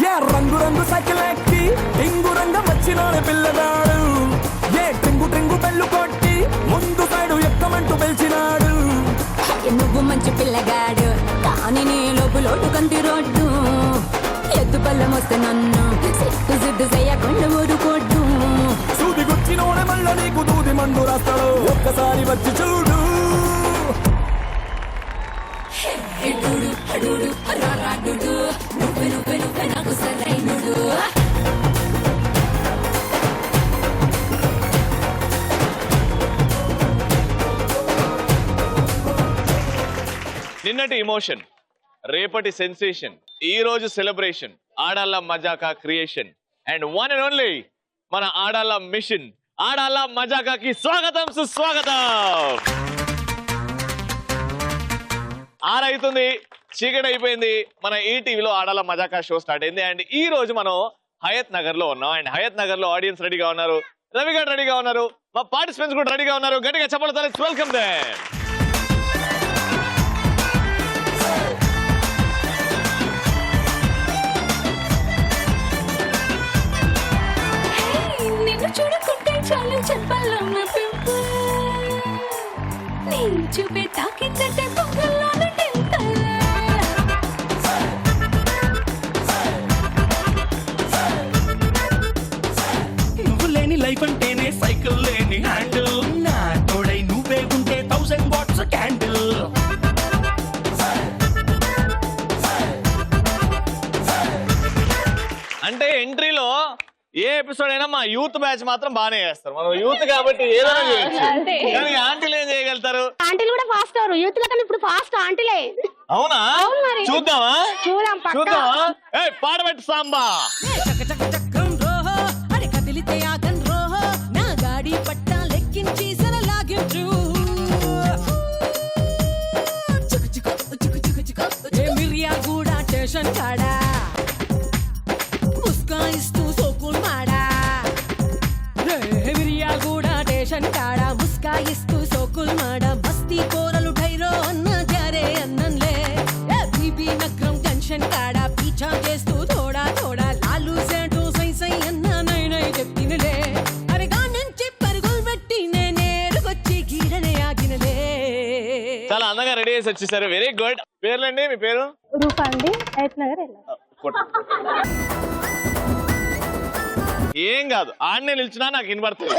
ఏ రంగు రంగు సైకిల్ ఎక్కి టింగు రంగం వచ్చినోడే పిల్లగాడు. ఏ ట్రింగు ట్రింగు బెల్లు కొట్టి ముందు సైడు ఎక్కమంటూ పిలిచినాడు. నువ్వు మంచి పిల్లగాడు కానీ నీ లోపులోటు కంటి రోడ్డు. ఎద్దు పళ్ళం వస్తే నన్ను సిట్టు సిద్దు చెయ్యకుండా ఊరుకోడ్డు. సూది గుచ్చినోడే మళ్ళ నీకు దూది మండు రాస్తాడు. ఒక్కసారి వచ్చి చూడు. నువ్వే నువ్వే నువ్వే నాకు సరైనడు. నిన్నటి ఇమోషన్, రేపటి సెన్సేషన్, ఈ రోజు celebration, Aadalla Majaka creation and one and only మన ఆడాళ్ళ మిషన్. ఆడాళ్ళ మజాకాకి స్వాగతం సుస్వాగతం. 6 అవుతుంది, చీకటి అయిపోయింది. మన ఈటీవీలో ఆడాళ్ళ మజాకా షో స్టార్ట్ అయింది. అండ్ ఈ రోజు మనం హయత్ నగర్ లో ఉన్నాం. అండ్ హయత్ నగర్ లో ఆడియన్స్ రెడీగా ఉన్నారు, రవి గారు రెడీగా ఉన్నారు, మా పార్టిసిపెంట్స్ కూడా రెడీగా ఉన్నారు. గట్టిగా చెప్పాలి, వెల్కమ్ దెం. చూడకుంటే చాలు చెప్పాలన్న పింపుల్. నీ చూపే తాకిందంటే పొగల్లోన టెంపుల్. నువ్వు లేని లైఫ్ అంటేనే సైకిల్ లేని హ్యాండిల్. నా తోడై నువ్వే ఉంటే 1000 వాట్స్ క్యాండిల్. అంటే ఎంట్రీలో ఏ ఎపిసోడ్ అయినా మా యూత్ బ్యాచ్ మాత్రం బాగానే చేస్తారు. మనం యూత్ కాబట్టి ఏదైనా చేయొచ్చు. కానీ ఆంటీలు ఏం చేయగలుగుతారు? ఆంటీలు కూడా ఫాస్ట్ అవరు, యూత్ లో ఇప్పుడు ఫాస్ట్ ఆంటీలే. అవునా? చూద్దామా చూద్దామా? ఏ పాడబెట్టు సాంబా. కాడా ముస్కాయిస్తూ సోకుల్ మాడా. మిరియా కూడా టేషన్ కాడా ముస్కాయిస్తూ సోకుల్ మాడా. బస్తీ కోరలు ఠైరో అన్న జారే అన్నంలే. బీబీ నగరం టెన్షన్ కాడా పీఛా చేస్తూ థోడా థోడా. లాలు సేటు సై సై అన్న నై నై చెప్తినలే. అరగా నుంచి పరుగులు పెట్టి నేనేరుకొచ్చి గీడనే ఆగినలే. చాలా అందంగా రెడీ చేసి వచ్చేసారు. Very good. పేర్లండి? మీ పేరు? రూపా అండి, హయత్ నగర్. ఏం కాదు, ఆడనే నిల్చున్నా నాకు వినబడుతుంది,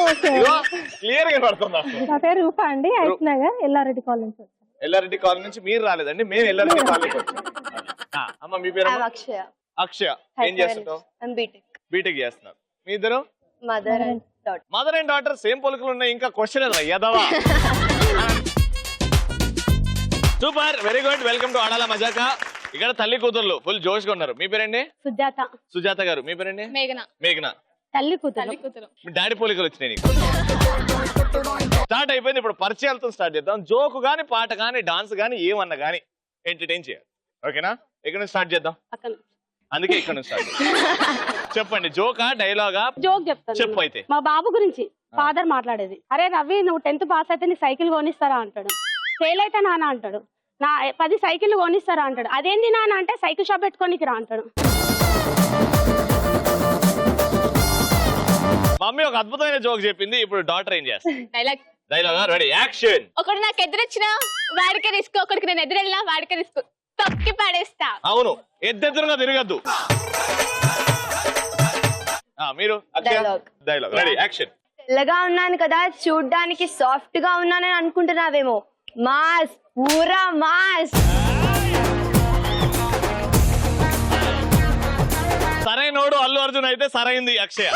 క్లియర్ గా వినబడుతుంది. నా పేరు రూపా అండి, హయత్ నగర్ ఎల్లారెడ్డి కాలనీ నుంచి. ఎల్లారెడ్డి కాలనీ నుంచి మీరు రాలేదండి, మేము ఎల్లారెడ్డి కాలనీకి వచ్చాం. అమ్మ మీ పేరు? అక్షయ. అక్షయ. ఏం చేస్తుంటావు? బీటెక్ చేస్తున్నారు. మీ ఇద్దరు? Mother and daughter. సేమ్ పొలుకులు ఉన్నాయి. ఇంకా క్వశ్చన్ ఎదవా. Super, very good. Welcome to Aadala Majaka. ఇక్కడ తల్లి కూతుర్లు ఫుల్ జోష్ గా ఉన్నారు. మీ పేరండి? సుజాత. సుజాత గారు. మీ పేరండి? మేఘన. తల్లి కూతురు. మీ డాడీ పోలికలు వచ్చినాయి నీకు. స్టార్ట్ అయిపోయింది. ఇప్పుడు పరిచయాలతో స్టార్ట్ చేద్దాం. జోక్ గానీ, పాట గానీ, డాన్స్ గానీ, ఏమన్నా గానీ ఎంటర్టైన్ చేయాలి. ఓకేనా? ఇక్కడ నుంచి స్టార్ట్ చేద్దాం. అందుకే ఇక్కడ నుంచి స్టార్ట్ చెప్పండి. జోకా డైలాగా? జోక్ చెప్తాను. చెప్పు అయితే. మా బాబు గురించి ఫాదర్ మాట్లాడేది. అరే రవి, నువ్వు 10th పాస్ అయితే నీ సైకిల్ కొనిస్తారా అంటాడు. ఫెయిల్ అయితే నాన్న అంటాడు. నా 10 సైకిల్ కొనిస్తారా అంటాడు. అదేంటి నాన్న అంటే సైకిల్ షాప్ పెట్టుకోనికి రా అంటాడు. మమ్మీ ఒక అద్భుతమైన జోక్ చెప్పింది. ఇప్పుడు డాక్టర్ ఏం చేస్తారు? Dialogue ready, action. ఒకడు నాకు ఎదురొచ్చినా వాడికే రిస్క్, ఒకడికి నేను ఎదురెళ్ళినా వాడికే రిస్క్. తొక్కి పడేస్తా. అవును, ఎద్దెదురుగా తిరగద్దు. మీరు? Dialogue ready, action. తెల్లగా ఉన్నాను కదా, చూడ్డానికి సాఫ్ట్ గా ఉన్నానని అనుకుంటున్నావేమో. మాస్, పూరా మాస్. సరైనోడు అల్లు అర్జున్ అయితే సరైంది అక్షయ.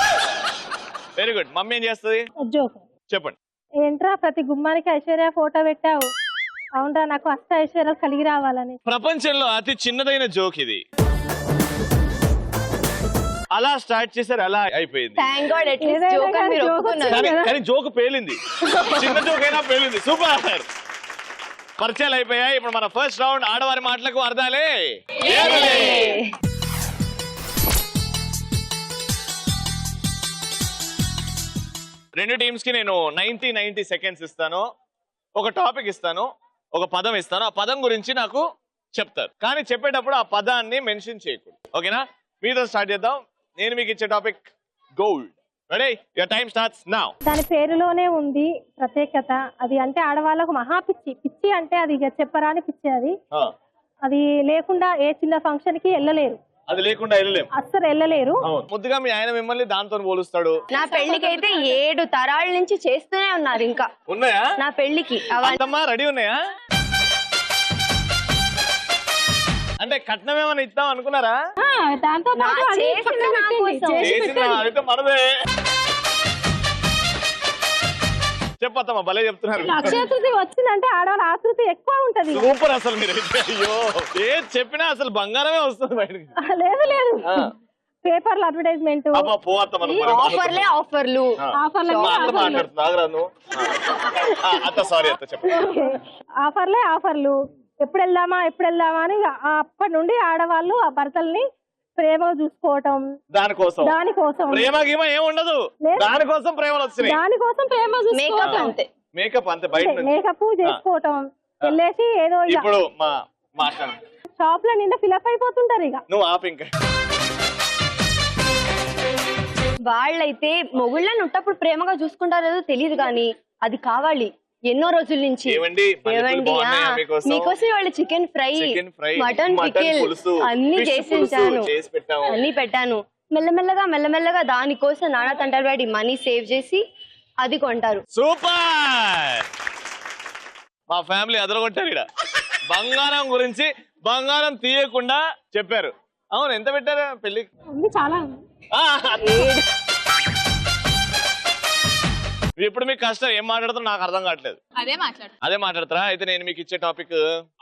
Very good. మమ్మీ ఏం చేస్తుంది? జోక్ చెప్పండి. ఏంట్రా ప్రతి గుమ్మానికి ఐశ్వర్య ఫోటో పెట్టావు? అవునరా, నాకు అష్ట ఐశ్వర్యాలు కలిగి రావాలని. ప్రపంచంలో అతి చిన్నదైన జోక్ ఇది. అలా స్టార్ట్ చేశారు, అలా అయిపోయింది. కానీ జోక్ పేలింది. చిన్న జోక్ అయినా పేలింది. సూపర్. పరిచయాలు అయిపోయాయి. ఇప్పుడు మన ఫస్ట్ రౌండ్ ఆడవారి మాటలకు అర్థాలే. రెండు టీమ్స్ కి నేను 90 సెకండ్స్ ఇస్తాను. ఒక టాపిక్ ఇస్తాను, ఒక పదం ఇస్తాను. ఆ పదం గురించి నాకు చెప్తారు. కానీ చెప్పేటప్పుడు ఆ పదాన్ని మెన్షన్ చేయకూడదు. ఓకేనా? మీతో స్టార్ట్ చేద్దాం. నేను మీకు ఇచ్చే topic gold. Ready? Your time starts now. దాని పేరులోనే ఉంది ప్రత్యేకత. అది అంటే ఆడవాళ్ళకు మహా పిచ్చి. పిచ్చి అంటే అది ఇక చెప్పరాని పిచ్చి. అది లేకుండా ఏ చిన్న ఫంక్షన్ కి వెళ్ళలేరు. అది లేకుండా వెళ్ళలేము, అస్సలు వెళ్ళలేరు. ముద్దుగా మీ ఆయన మిమ్మల్ని దాంతో పోలుస్తాడు. నా పెళ్లికి అయితే 7 తరాల నుంచి చేస్తూనే ఉన్నారు. ఇంకా ఉన్నాయా నా పెళ్లికి రెడీ ఉన్నాయా? అంటే కట్నం ఏమైనా ఇద్దాం అనుకున్నారా? దాంతో పాటు అది చేసింది పక్కన నా పెట్టండి. కోసం. చేసిన అయితే మనదే. చెప్పత్తమ్మా, భలే చెప్తున్నారు. అక్షయ తృతీయ వచ్చిందంటే ఆడవాళ్ళ ఆతృత ఎక్కువ ఉంటది. సూపర్ అసలు మీరు. అయ్యో ఏది చెప్పినా అసలు బంగారమే వస్తుంది బయటకి. లేదు లేదు, పేపర్లు అడ్వర్టైజ్మెంట్, ఆఫర్లే ఆఫర్లు. ఆఫర్లే ఆఫర్లు. ఎప్పుడు వెళ్దామా అని అప్పటి నుండి ఆడవాళ్ళు ఆ భర్తల్ని ప్రేమగా చూసుకోవటం. దానికోసం ప్రేమ గీమ ఏం ఉండదు, దానికోసం ప్రేమలు వస్తున్నాయి. దానికోసం ప్రేమ చూసుకోవటం. మేకప్ అంతే, బయట మేకప్ చేసుకోవటం. వెళ్ళేసి ఏదో ఇప్పుడు షాప్ లో నిండా ఫిలప్ అయిపోతుంటారు. ఇక నువ్వు ఆపు. ఇంకా వాళ్ళైతే మొగుళ్ళని ఉట్టప్పుడు ప్రేమగా చూసుకుంటారో తెలియదు కానీ అది కావాలి ఎన్నో రోజుల నుంచి. మీకోసం వాళ్ళు చికెన్ ఫ్రై, మటన్ పికిల్ అన్ని అన్ని పెట్టాను. మెల్లమెల్లగా దానికోసం నానా తంటారు వాడి మనీ సేవ్ చేసి అది కొంటారు. సూపర్. మా ఫ్యామిలీ అదరగొట్టారు. ఇక్కడ బంగారం గురించి, బంగారం తీయకుండా చెప్పారు. అవును, ఎంత పెట్టారు పెళ్లికి? చాలా. ఇప్పుడు మీకు కష్టం ఏం మాట్లాడుతున్నా నాకు అర్థం కావట్లేదు. అదే మాట్లాడతారా? అయితే నేను మీకు ఇచ్చే టాపిక్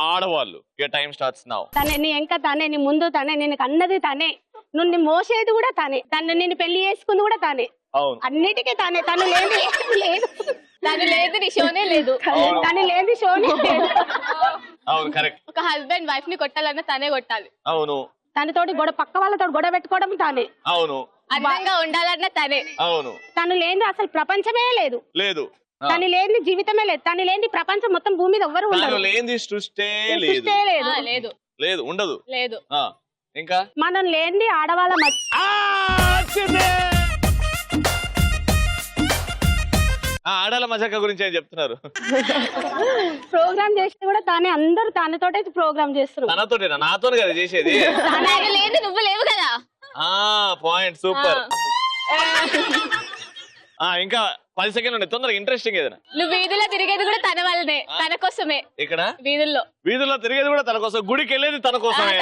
ఆడవాళ్ళు. Time starts now. తనే నీ ఎంక తనే, నీ ముందు తనే, నేను అన్నది తనే, నువ్వు మోసేది కూడా తనే, నిన్ను పెళ్లి చేసుకుంది కూడా తనే. అవును, అన్నిటికీ తనే. తను లేదు లేదు, తను లేదు నీ షోనే లేదు, తను లేదు షోనే లేదు. అవును కరెక్ట్. ఒక హస్బెండ్ వైఫ్ ని కొట్టాలన్నా తనే కొట్టాలి. అవును. తనతోటి పక్క వాళ్ళతో గొడవ పెట్టుకోవడం తనే. అవును. అందంగా ఉండాలన్నా తనే. అవును. తను లేని అసలు ప్రపంచమే లేదు. లేదు. తను లేని జీవితమే లేదు. తను లేని ప్రపంచం మొత్తం భూమి మీద ఎవ్వరు ఉండరు. లేని సృష్టి లేదు. లేదు లేదు, ఉండదు. లేదు. ఇంకా మనం లేని ఆడవాళ్ళ ఆడాల మజాక గురించి ఏం చెప్తున్నారు? ప్రోగ్రామ్ చేసి కూడా తానే, అందరూ తనతోటే ప్రోగ్రామ్ చేస్తారు. తనతోటేనా? నాతో కదా చేసేది. లేదు, నువ్వు లేవు కదా. పాయింట్. సూపర్. ఇంకా 10 సెకండ్లు ఉన్నాయి, తొందరగా. ఇంట్రెస్టింగ్ ఏదైనా. నువ్వు వీధిలో తిరిగేది కూడా తన వల్లనే, తన కోసమే. ఇక్కడ వీధుల్లో తిరిగేది కూడా తన కోసం, గుడికి వెళ్ళేది తన కోసమే.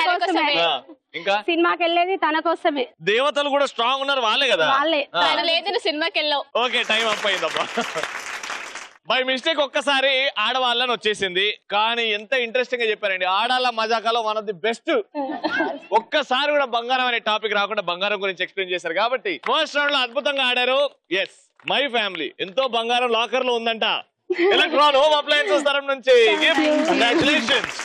ఇంకా సినిమాకి వెళ్ళేది తన కోసమే. దేవతలు కూడా స్ట్రాంగ్ ఉన్నారు, వాళ్ళే కదా. తన లేదు, నువ్వు సినిమాకి వెళ్ళావు. ఓకే, టైం అప్ అయిందబ్బా. బై మిస్టేక్ ఒక్కసారి ఆడవాళ్ళని వచ్చేసింది, కానీ ఎంత ఇంట్రెస్టింగ్ గా చెప్పారండి. ఆడాళ్ళ మజాకాలో వన్ ఆఫ్ ది బెస్ట్. ఒక్కసారి కూడా బంగారం అనే టాపిక్ రాకుండా బంగారం గురించి ఎక్స్ప్లెయిన్ చేశారు కాబట్టి ఫస్ట్ రౌండ్ లో అద్భుతంగా ఆడారు. ఎస్, మై ఫ్యామిలీ ఎంతో బంగారం లాకర్ లో ఉందంట. ఎలక్ట్రాన్ హోమ్ అప్లయన్సెస్ తరఫు నుంచి కంగ్రాచులేషన్స్.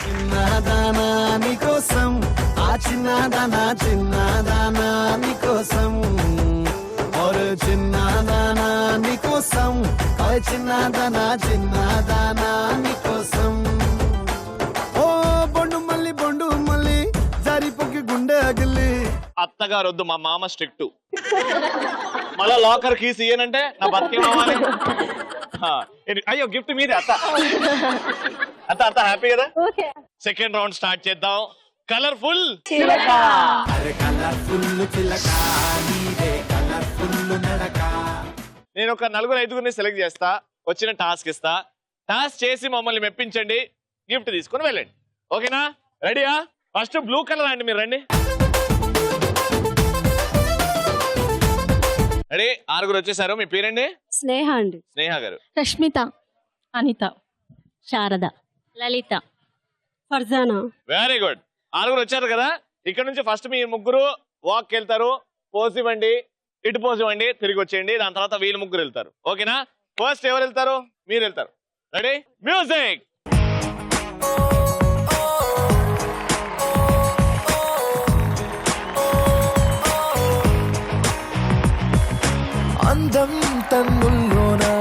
బొండు మళ్ళీ జారిపోకి గుండె అగిలి. అత్తగారు వద్దు, మా మామ స్ట్రిక్ట్. మళ్ళా లాకర్ కీస్ ఇయ్యనంటే నా బతికే మామాలి. అయ్యో గిఫ్ట్ మీదే. అత్త హ్యాపీ కదా? సెకండ్ రౌండ్ స్టార్ట్ చేద్దాం. కలర్ఫుల్. నేను ఒక 4-5 సెలెక్ట్ చేస్తా, వచ్చిన టాస్క్ ఇస్తా. టాస్క్ చేసి మమ్మల్ని మెప్పించండి, గిఫ్ట్ తీసుకొని వెళ్ళండి. ఓకేనా? రెడీయా? ఫస్ట్ బ్లూ కలర్ అండి, మీరు రండి. రెడీ? 6 వచ్చేసారు. మీ పేరండి? స్నేహ అండి. స్నేహ గారు. రష్మిత, అనిత, శారద, లలిత, ఫర్జానా. Very good. 6 వచ్చారు కదా. ఇక్కడ నుంచి ఫస్ట్ మీ ముగ్గురు వాక్ వెళ్తారు. పోజ్ ఇవ్వండి, ఇటు పోజ్ ఇవ్వండి, తిరిగి వచ్చేయండి. దాని తర్వాత వీళ్ళు ముగ్గురు వెళ్తారు. ఓకేనా? ఫస్ట్ ఎవరు వెళ్తారు? మీరు వెళ్తారు. రెడీ? మ్యూజిక్. అందం తన్నుల్లోనా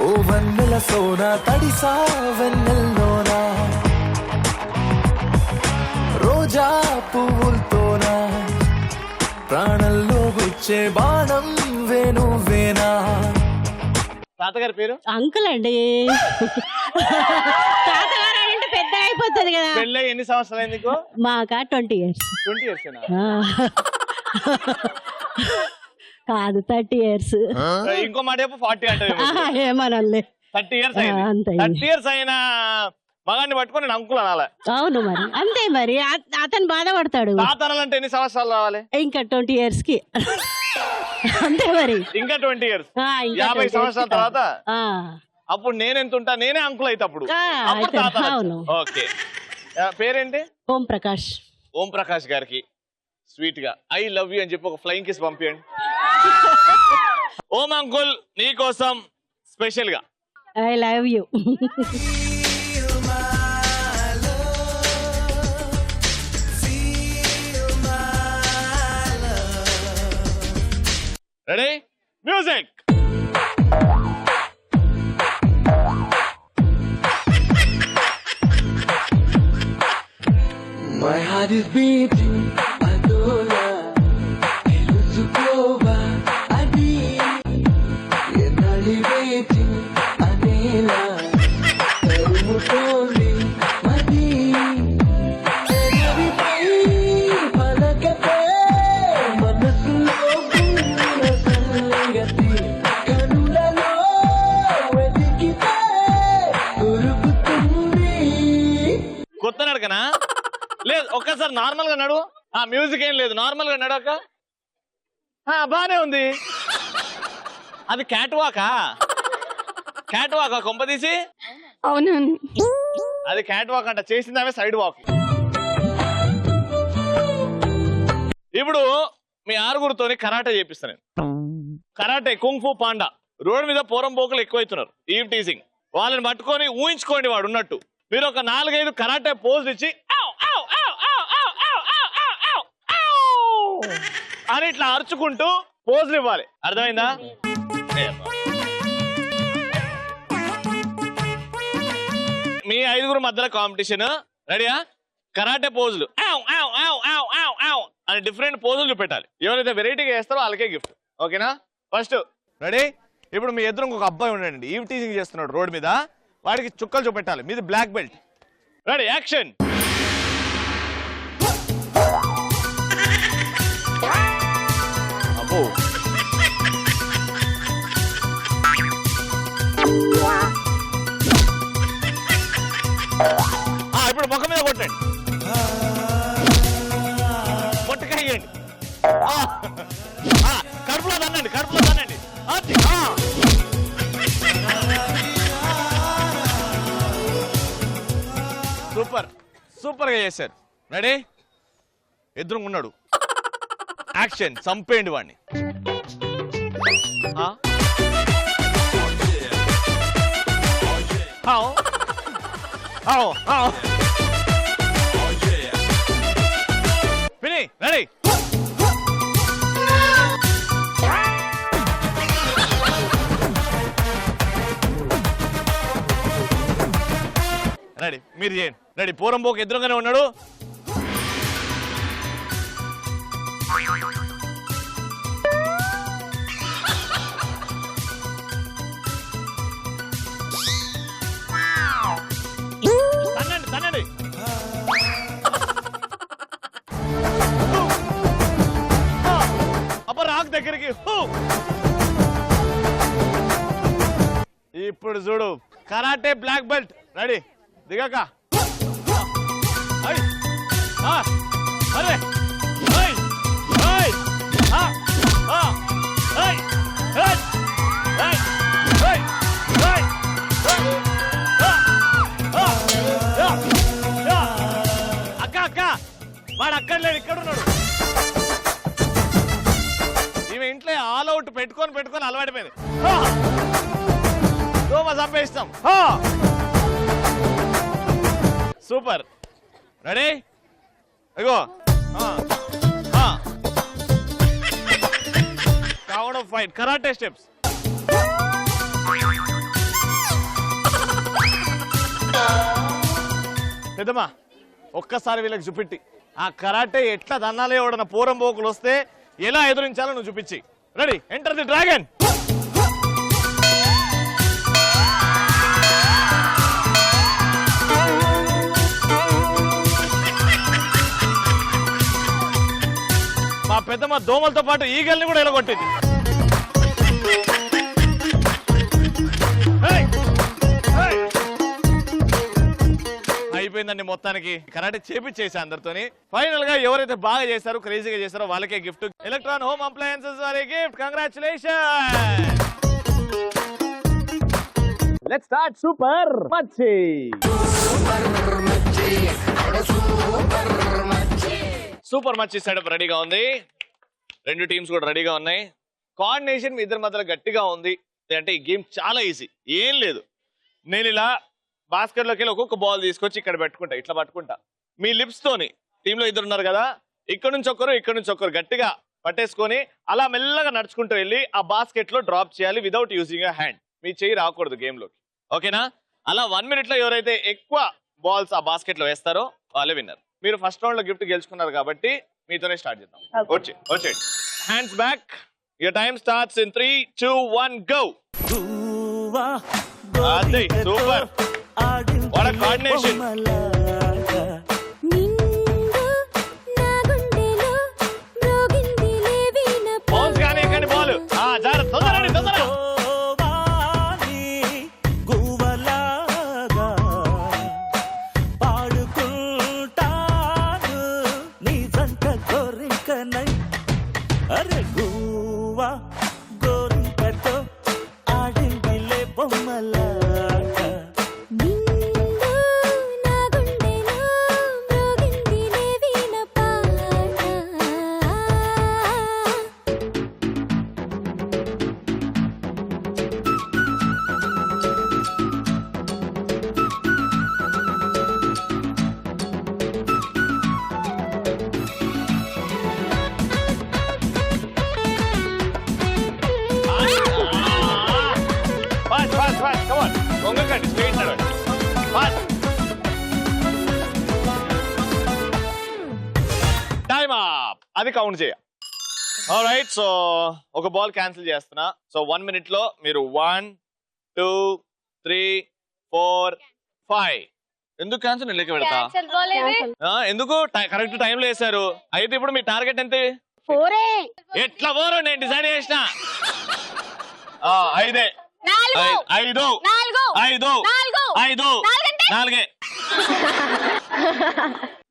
ఓ వన్నెల సోనా, తడిసా వెన్నెల్లోనా, రోజా పువ్వులతోనా ప్రాణంలో వచ్చే బాణం వేణువేనా. తాతగారి పేరు అంకుల్ అండి. తాతగారు అంటే పెద్ద అయిపోతుంది కదా. పెళ్ళై ఎన్ని సంవత్సరాలు అయింది నీకు? మాకా 20 years. 20 years కాదు 30 years. ఇంకో మాట 40 అంటే ఏమనలే. 30 years అంతే. 30 years అయినా మగాన్ని పట్టుకొని నేను అంకుల్ అనాలి. అవును మరి అంతే మరి. అతను బాధపడతాడు. తాత అనాలంటే ఎన్ని సంవత్సరాలు రావాలి? ఇంకా 20 years కి అంతే మరి. ఇంకా 20 years, ఇంకా 50 సంవత్సరాల తర్వాత ఆ. అప్పుడు నేనెంత ఉంటా? నేనే అంకుల్ అయితే అప్పుడు. అప్పుడు అయితే, తాత అనొచ్చు. అవును. ఓకే. పేరేంటి? ఓం ప్రకాష్. ఓం ప్రకాష్ గారికి స్వీట్ గా ఐ లవ్ యూ అని చెప్పి ఒక ఫ్లయింగ్ కిస్ పంపించండి. ఓం అంకుల్ నీకోసం స్పెషల్ గా I love you. Ready music. My heart is beating, Adola, Elusukova, Adi, Yenali waiting, Anela, Terumutoli, Madi, Everything, Palakate, Manasulo, Pura Sangati, Kanulalo, Vedikite, Urukutundi. కొత్త నడకనా? లేదు, ఒక్కసారి normal గా నడు. ఆ మ్యూజిక్ ఏం లేదు, నార్మల్ గా నడక. బానే ఉంది. అది క్యాట్ వాకా? క్యాట్ వాకా కొంపదీసి? అవును. అది క్యాట్ వాక్ అంట, చేసింది ఆమె సైడ్ వాక్. ఇప్పుడు మీ ఆరుగురితోని కరాటే చేపిస్తాను నేను. Karate కుంగ్-ఫు panda. రోడ్ మీద పోరం పోకలు ఎక్కువైతున్నారు, ఈవ్ టీజింగ్. వాళ్ళని పట్టుకొని ఊహించుకోండి వాడు ఉన్నట్టు. మీరు ఒక 4-5 కరాటే పోజ్ ఇచ్చి అని ఇట్లా అరుచుకుంటూ పోజులు ఇవ్వాలి. అర్థమైందా? మీ 5గురు మధ్యలో కాంపిటీషన్. రెడీయా? కరాటే పోజులు అని డిఫరెంట్ పోజులు చూపెట్టాలి. ఎవరైతే వెరైటీగా వేస్తారో వాళ్ళకే గిఫ్ట్. ఓకేనా? First ready. ఇప్పుడు మీ ఎదురు ఒక అబ్బాయి ఉండండి, ఈవ్ టీజింగ్ చేస్తున్నాడు రోడ్ మీద. వాడికి చుక్కలు చూపెట్టాలి. మీది బ్లాక్ బెల్ట్. Ready action. అబ్బో ఇప్పుడు ముఖం మీద కొట్టండి, కొట్టుకేయండి. కడుపులో తన్నండి, కడుపులో తన్నండి. సూపర్, సూపర్ గా చేశారు. రెడీ? ఎదురుకున్నాడు. యాక్షన్. చంపేయండి వాడిని. విని రెడీ? రెడీ, మీరు చేయండి. రెడీ? పోరంబోకు ఎదురుగానే ఉన్నాడు. తన్నండి, తన్నండి. అబ్బా రాక్ దగ్గరికి. ఇప్పుడు చూడు, కరాటే బ్లాక్ బెల్ట్. రెడీ? దిగాక అరే అక్క అక్క, వాడు అక్కడ లేడు, ఇక్కడ ఉన్నాడు. ఈమె ఇంట్లో ఆల్ అవుట్ పెట్టుకొని అలవాడిపోయింది. చంపేస్తాం. సూపర్. రెడీ? ఇగో కౌంట్ ఆఫ్ 5 కరాటే స్టెప్స్. పెద్దమ్మా ఒక్కసారి వీళ్ళకి చూపెట్టి ఆ కరాటే ఎట్లా దన్నాలే ఎవడన పోరం పోకులు వస్తే ఎలా ఎదురించాలో నువ్వు చూపించి. Ready, enter the dragon. మా పెద్దమ్మ దోమలతో పాటు ఈగల్ని కూడా ఎలగొట్టింది. అయిపోయిందండి మొత్తానికి. కరాటే చేపించేసా అందరితోని. ఫైనల్ గా ఎవరైతే బాగా చేశారో, క్రేజీగా చేశారో వాళ్ళకే గిఫ్ట్. ఎలక్ట్రాన్ హోమ్ అప్లయన్సెస్ వారి gift. Congratulation. Let's start super మచ్చి. సూపర్ మచ్చి సెటప్ రెడీగా ఉంది. రెండు టీమ్స్ కూడా రెడీగా ఉన్నాయి. కోఆర్డినేషన్ మీ ఇద్దరి మధ్యలో గట్టిగా ఉంది. అంటే ఈ గేమ్ చాలా ఈజీ. ఏం లేదు, నేను ఇలా బాస్కెట్ లోకి వెళ్ళి ఒక్కొక్క బాల్ తీసుకొచ్చి ఇక్కడ పెట్టుకుంటా, ఇట్లా పట్టుకుంటా. మీ లిప్స్ తోని, టీంలో ఇద్దరు ఉన్నారు కదా, ఇక్కడ నుంచి ఒకరు గట్టిగా పట్టేసుకొని అలా మెల్లగా నడుచుకుంటూ వెళ్ళి ఆ బాస్కెట్ లో డ్రాప్ చేయాలి వితౌట్ యూజింగ్ అ హ్యాండ్. మీ చెయ్యి రాకూడదు గేమ్ లోకి. ఓకేనా? అలా 1 minute లో ఎవరైతే ఎక్కువ బాల్స్ ఆ బాస్కెట్ లో వేస్తారో వాళ్ళే విన్నర్. మీరు ఫస్ట్ రౌండ్ లో గిఫ్ట్ గెలుచుకున్నారు కాబట్టి మీతోనే స్టార్ట్ చేద్దాం. వచ్చే hands back. Your time starts in 3, 2, 1 go. అదే super. What a coordination. Bounce కానీ ఎక్కండి బాల్. జాగ్రత్త, తొందరండి, తొందర. అది కౌంట్ చేయ. ఆల్రైట్, సో ఒక బాల్ క్యాన్సిల్ చేస్తున్నా. సో 1 minute లో మీరు 1, 2, 3, 4, 5. ఎందుకు క్యాన్సిల్? నేను లెక్క పెడతా. ఎందుకు? కరెక్ట్ టైంలో వేసారు. అయితే ఇప్పుడు మీ టార్గెట్ ఎంత? 4. ఎట్లా 4? నేను డిసైడ్ చేసిన 5. 4.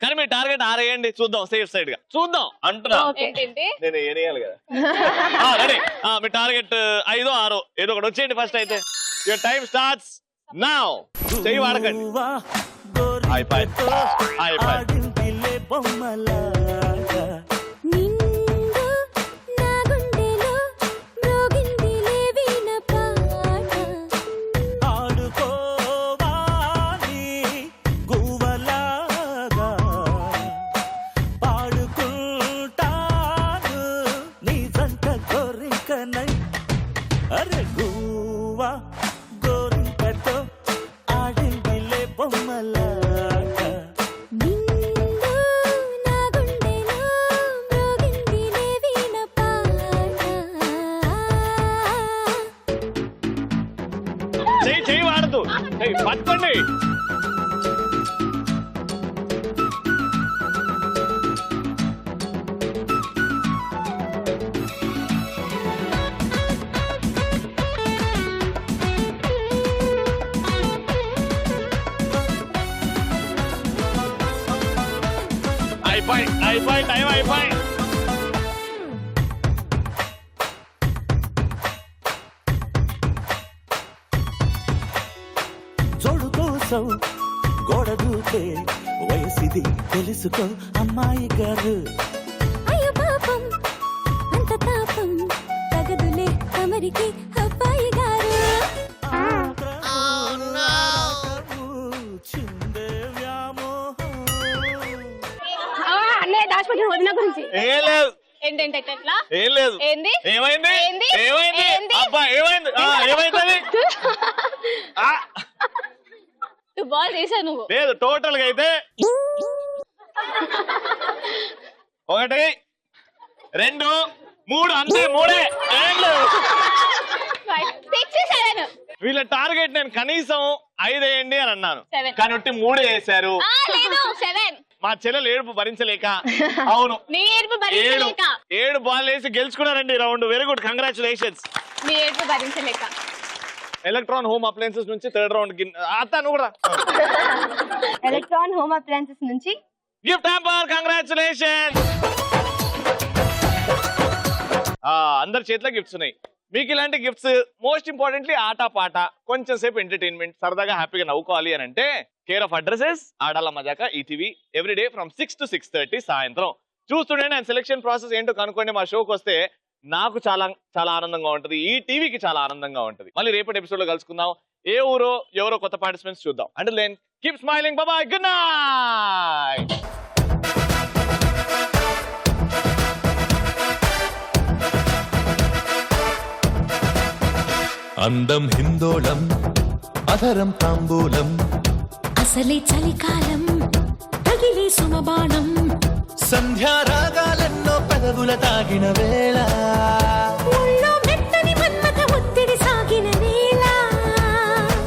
కానీ మీ టార్గెట్ 6 వేయండి, చూద్దాం సేఫ్ సైడ్ గా చూద్దాం అంటున్నా. నేను ఏనేయాలి కదా. రెడీ, మీ టార్గెట్ 5, 6 ఏదో ఒకటి వచ్చేయండి ఫస్ట్. అయితే యువర్ టైం స్టార్ట్స్ నౌ. చెయ్యి వాడకండి. చెయ్యి వాడదు, పట్టుకోండి. అయిపోయి టైం అయిపోయి. జోడు కోసం గోడ దూకే వయసిది తెలుసుకో అమ్మాయి గారు. అయ్యో పాపం అంత తాపం తగదులే తమరికి అబ్బాయి గారు. చిందే వ్యామోహం. అన్నయ్య దాచిపెట్టిన వదిన గురించి ఏం లేదు. ఏంటంటే ఎట్లా? ఏం లేదు. ఏంది? ఏమైంది? ఏంది? ఏమైంది? ఏంది? అబ్బా ఏమైంది? ఏమైతుంది? నువ్వు బాల్ తీసా నువ్వు. లేదు, టోటల్ గా అయితే 1, 2 3 అంతే 3 ఏళ్ళు. 6 7 వీళ్ళ టార్గెట్ నేను కనీసం 5 వేయండి అని అన్నాను, 7. కానీ 3 వేశారు. లేదు 7. మా చెల్లెలు ఏడుపు భరించలేక, అవును నీ ఏడుపు భరించలేక 7 బాల్ వేసి గెలుచుకున్నారండి రౌండ్. Very good, congratulations. నీ ఏడుపు భరించలేక ఎలక్ట్రాన్ హోమ్ అప్లయన్సెస్ నుంచి 3rd రౌండ్ అతను కూడా ఎలక్ట్రాన్ హోమ్ అప్లయన్సెస్ నుంచి గిఫ్ట్ హ్యాంపర్. కంగ్రాచులేషన్. అందరి చేతిలో గిఫ్ట్స్ ఉన్నాయి. మీకు ఇలాంటి గిఫ్ట్స్, మోస్ట్ ఇంపార్టెంట్లీ ఆట పాట, కొంచెం సేపు ఎంటర్టైన్మెంట్, సరదాగా హ్యాపీగా నవ్వుకోవాలి అని అంటే care of addresses Aadala Majaka ETV everyday from 6 to 6:30 సాయంత్రం. చూస్తుండే అండ్ సెలెక్షన్ ప్రాసెస్ ఏంటో కనుక్కోండి. మా షోకి వస్తే నాకు చాలా చాలా ఆనందంగా ఉంటుంది, ఈ టీవీకి చాలా ఆనందంగా ఉంటుంది. మళ్ళీ రేపటి ఎపిసోడ్ లో కలుసుకుందాం. ఏ ఊరో ఎవరో కొత్త పార్టిసిపెంట్స్ చూద్దాం. Until then keep smiling. Bye, good night. అందం హిందోళం, అధరం తాంబూలం, అసలే చలికాలం తగిలే సుమబాణం సంధ్యారాగాలెన్నో పెదవుల తాగిన వేళ